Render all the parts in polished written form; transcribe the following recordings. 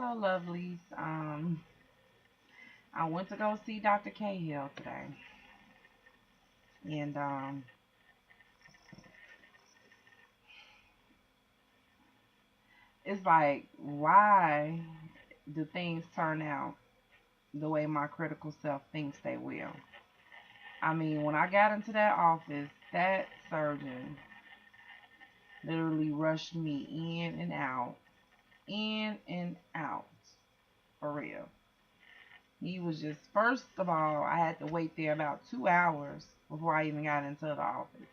Hello, lovelies. I went to go see Dr. Cahill today, and it's like, why do things turn out the way my critical self thinks they will? I mean, when I got into that office, that surgeon literally rushed me in and out, for real. He was just, first of all, I had to wait there about 2 hours before I even got into the office.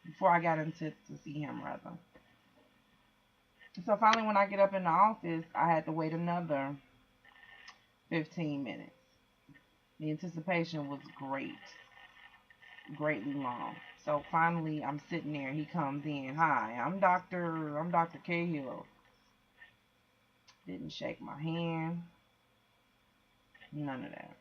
Before I got into to see him, rather. So finally, when I get up in the office, I had to wait another 15 minutes. The anticipation was greatly long. So finally, I'm sitting there. He comes in. Hi, I'm Dr. Cahill. Didn't shake my hand. None of that.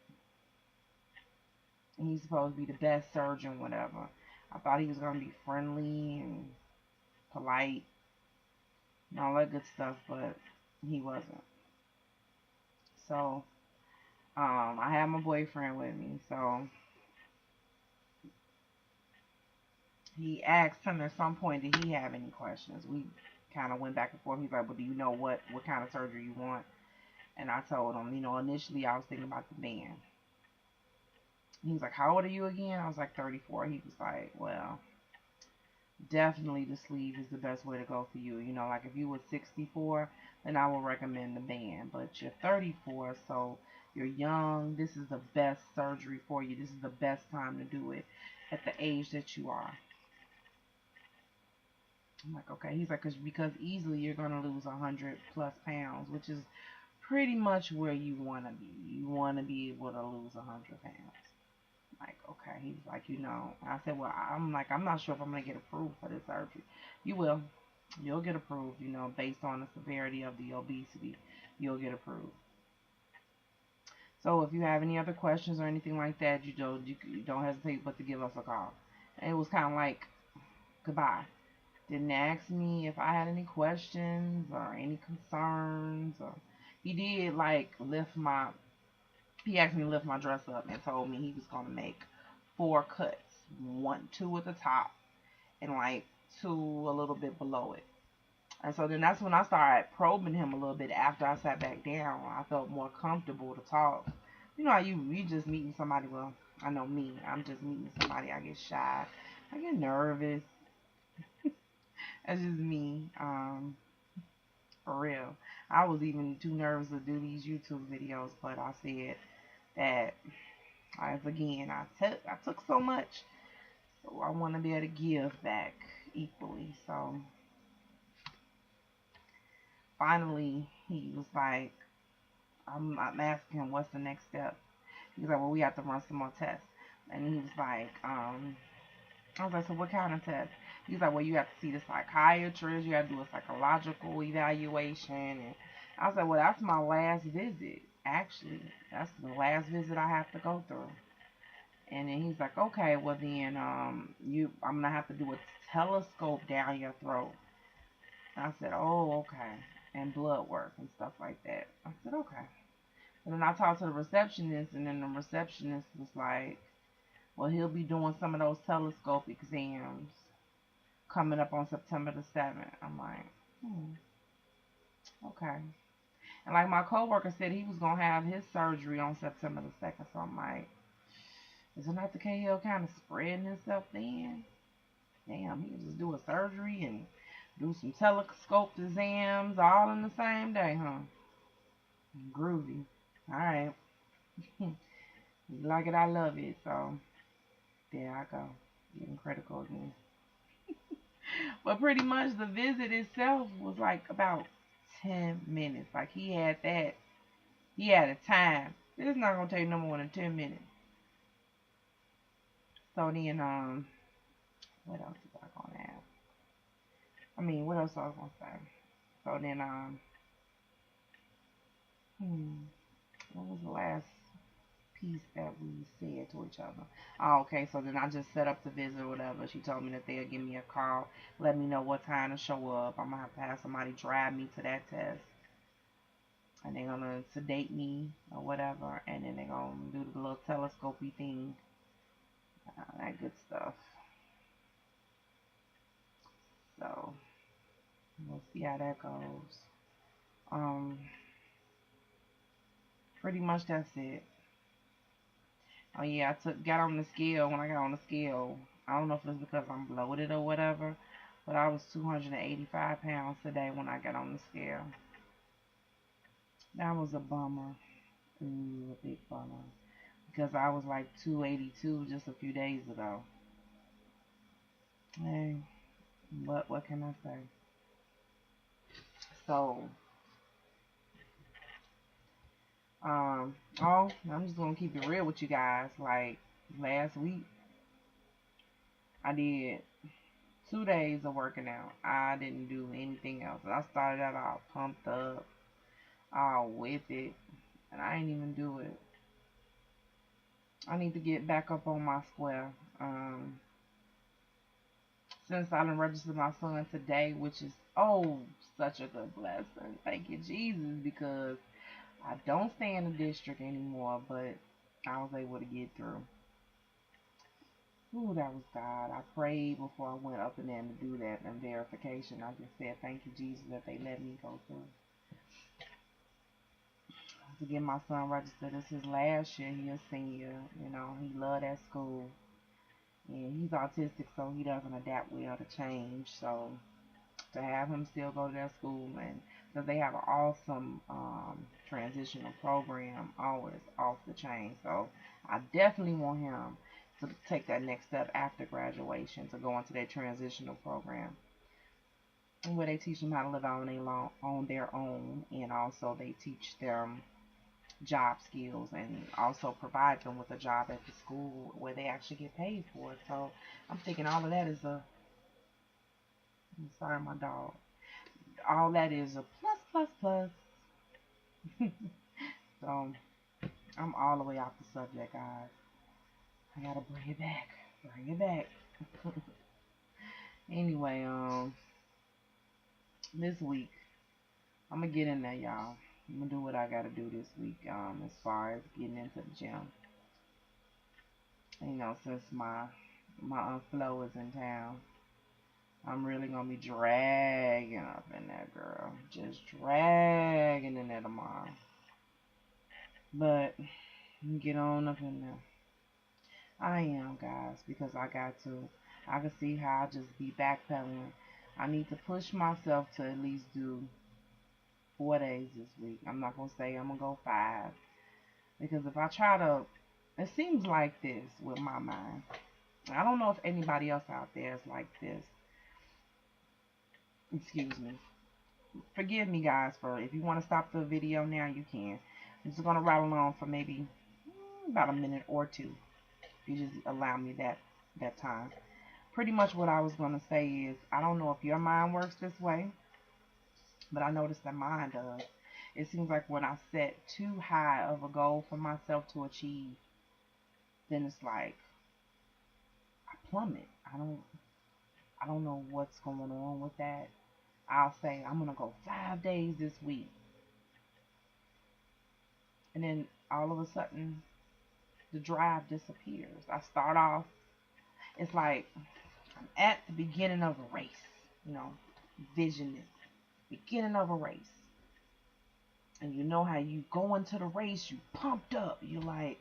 And he's supposed to be the best surgeon, whatever. I thought he was gonna be friendly and polite and all that good stuff, but he wasn't. So I had my boyfriend with me, so he asked him at some point, did he have any questions? We kind of went back and forth. He's like, well, do you know what kind of surgery you want? And I told him, initially I was thinking about the band. He was like, how old are you again? I was like 34. He was like, well, definitely the sleeve is the best way to go for you. Like if you were 64, then I would recommend the band. But you're 34, so you're young. This is the best surgery for you. This is the best time to do it at the age that you are. I'm like, okay. He's like, because easily you're gonna lose 100 plus pounds, which is pretty much where you wanna be. You wanna be able to lose 100 pounds. Like, okay. He's like, I said, well, I'm not sure if I'm gonna get approved for this surgery. You will. You'll get approved. Based on the severity of the obesity, you'll get approved. So if you have any other questions or anything like that, you don't hesitate but to give us a call. And it was kind of like goodbye. Didn't ask me if I had any questions or any concerns. Or he did like lift my. He asked me to lift my dress up and told me he was gonna make 4 cuts, two at the top and like two a little bit below it. And so then that's when I started probing him a little bit after I sat back down. I felt more comfortable to talk. You know how you just meeting somebody, well, I know me. I'm just meeting somebody, I get shy. I get nervous. That's just me. For real. I was even too nervous to do these YouTube videos, but I said that as again I took so much, so I want to be able to give back equally. So finally he was like, I'm asking him what's the next step. He's like, well, we have to run some more tests. And he was like, I was like, so what kind of test? He's like, well, you have to see the psychiatrist. You have to do a psychological evaluation. And I was like, well, that's my last visit. Actually, that's the last visit I have to go through. And then he's like, okay, well then, I'm gonna have to do a telescope down your throat. And I said, oh, okay, and blood work and stuff like that. I said, okay. And then I talked to the receptionist, and then the receptionist was like, well, he'll be doing some of those telescope exams coming up on September the 7th. I'm like, okay. And like my coworker said, he was gonna have his surgery on September the 2nd. So I'm like, isn't Dr. Cahill kind of spreading himself thin? Damn, he can just do a surgery and do some telescope exams all in the same day, huh? Groovy. All right. You like it, I love it. So there I go, getting critical again. But pretty much the visit itself was like about 10 minutes. Like he had a time. It's not gonna take no more than 10 minutes. So then, what else was I gonna ask? I mean, what else I was gonna say? So then, what was the last piece that we said to each other? Oh, okay. So then I just set up the visit or whatever. She told me that they'll give me a call, let me know what time to show up. I'm gonna have to have somebody drive me to that test. and they're gonna sedate me or whatever, and then they're gonna do the little telescopy thing, that good stuff. So we'll see how that goes. Um, Pretty much that's it. Oh yeah, got on the scale. When I got on the scale, I don't know if it's because I'm bloated or whatever, but I was 285 pounds today when I got on the scale. That was a bummer. Ooh, a big bummer. Because I was like 282 just a few days ago. Hey, what can I say? So, oh, I'm just gonna keep it real with you guys. Like last week, I did 2 days of working out. I didn't do anything else. I started out all pumped up, all with it, and I didn't even do it. I need to get back up on my square. Since I done registered my son today, which is such a good blessing. Thank you, Jesus, because I don't stay in the district anymore, but I was able to get through. Ooh, that was God. I prayed before I went up in there to do that and verification. I just said, thank you, Jesus, that they let me go through. To get my son registered, this is last year. He a senior. You know, he loved that school. And he's autistic, so he doesn't adapt well to change. So to have him still go to that school, and because they have an awesome transitional program, always off the chain. So I definitely want him to take that next step after graduation to go into their transitional program, where they teach them how to live on their own, and also they teach them job skills and also provide them with a job at the school where they actually get paid for it. So I'm thinking all of that is a, I'm sorry, my dog. All that is a plus, plus, plus. So I'm all the way off the subject, guys. I gotta bring it back. Bring it back. Anyway, this week I'm gonna get in there, y'all. I'm gonna do what I gotta do this week. As far as getting into the gym. You know, since my Aunt Flo is in town, I'm really gonna be dragging up in there, girl. Just dragging in there tomorrow. But get on up in there. I am, guys, because I got to. I can see how I just be backpedaling. I need to push myself to at least do 4 days this week. I'm not gonna say I'm gonna go 5, because if I try to, it seems like this with my mind. I don't know if anybody else out there is like this. Excuse me. Forgive me, guys, for if you want to stop the video now, you can. I'm just gonna rattle on for maybe about a minute or two. You just allow me that time. Pretty much what I was gonna say is, I don't know if your mind works this way, but I noticed that mine does. It seems like when I set too high of a goal for myself to achieve, then it's like I plummet. I don't know what's going on with that. I'll say I'm gonna go 5 days this week, and then all of a sudden the drive disappears. I start off, it's like I'm at the beginning of a race, you know, vision is beginning of a race. And you know how you go into the race, you pumped up, you like,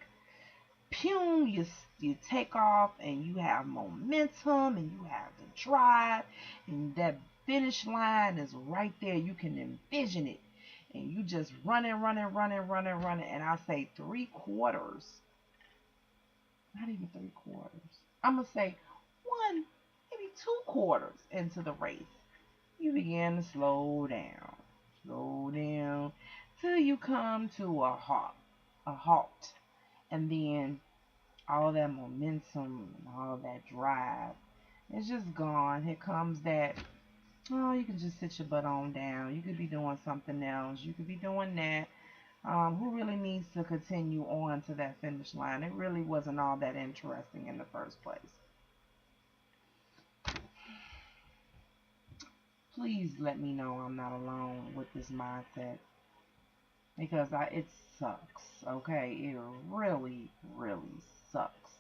pew, you take off and you have momentum and you have the drive, and that finish line is right there. You can envision it. And you just running, running, running, running, running. And I say 3/4, not even 3/4. I'm going to say 1, maybe 2/4 into the race. You begin to slow down, till you come to a halt. And then all that momentum and all that drive, it's just gone. Here comes that, oh, you can just sit your butt on down. You could be doing something else. You could be doing that. Who really needs to continue on to that finish line? It really wasn't all that interesting in the first place. Please let me know I'm not alone with this mindset. because it sucks. Okay, it really, really sucks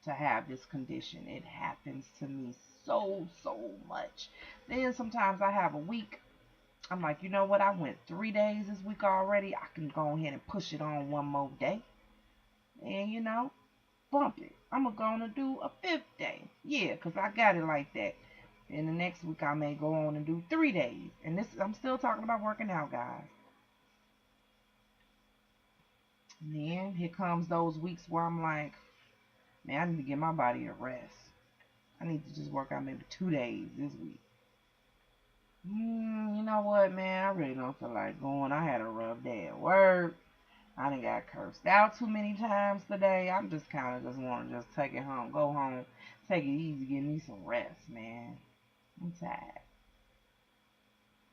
to have this condition. It happens to me so much. Then sometimes I have a week. I'm like, you know what? I went 3 days this week already. I can go ahead and push it on one more day, and bump it. I'm gonna do a fifth day. Yeah, cause I got it like that. And the next week I may go on and do 3 days. And this I'm still talking about working out, guys. And then here comes those weeks where I'm like, man, I need to give my body a rest. I need to just work out maybe 2 days this week. You know what, man? I really don't feel like going. I had a rough day at work. I done got cursed out too many times today. I'm just kind of just want to just take it home, go home, take it easy, give me some rest, man. I'm tired.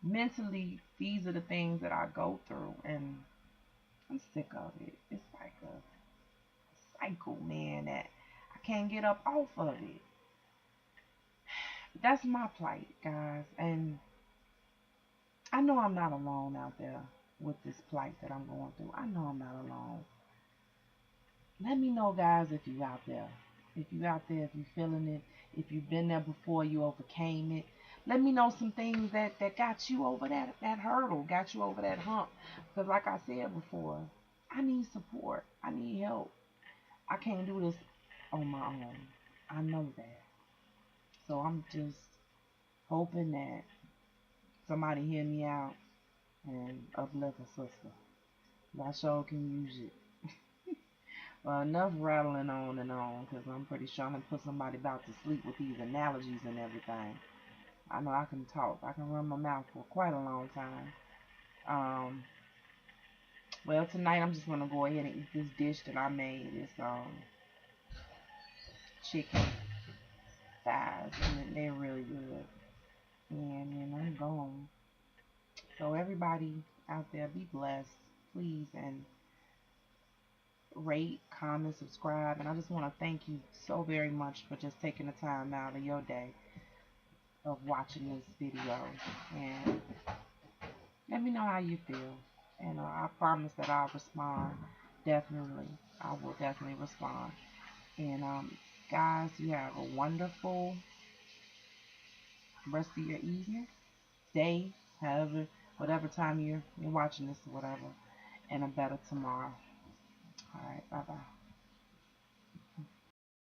Mentally, these are the things that I go through, and I'm sick of it. It's like a cycle, man, that I can't get up off of it. That's my plight, guys, and I know I'm not alone out there with this plight that I'm going through. I know I'm not alone. Let me know, guys, if you out there. If you out there, if you feeling it, if you've been there before, you overcame it. Let me know some things that got you over that hurdle, got you over that hump. Because like I said before, I need support. I need help. I can't do this on my own. I know that. So I'm just hoping that somebody hear me out and uplift a sister. I sure can use it. Well, enough rattling on and on, because I'm pretty sure I'm going to put somebody about to sleep with these analogies and everything. I know I can talk. I can run my mouth for quite a long time. Um, well, tonight I'm just going to go ahead and eat this dish that I made. It's chicken thighs, and they're really good. And then I'm gone. So everybody out there, be blessed, please, and rate, comment, subscribe. And I just want to thank you so very much for just taking the time out of your day of watching this video. And let me know how you feel. And I promise that I'll respond. Definitely. I will definitely respond. And guys, you have a wonderful rest of your evening, day, however, whatever time you're watching this or whatever, and a better tomorrow. All right, bye bye.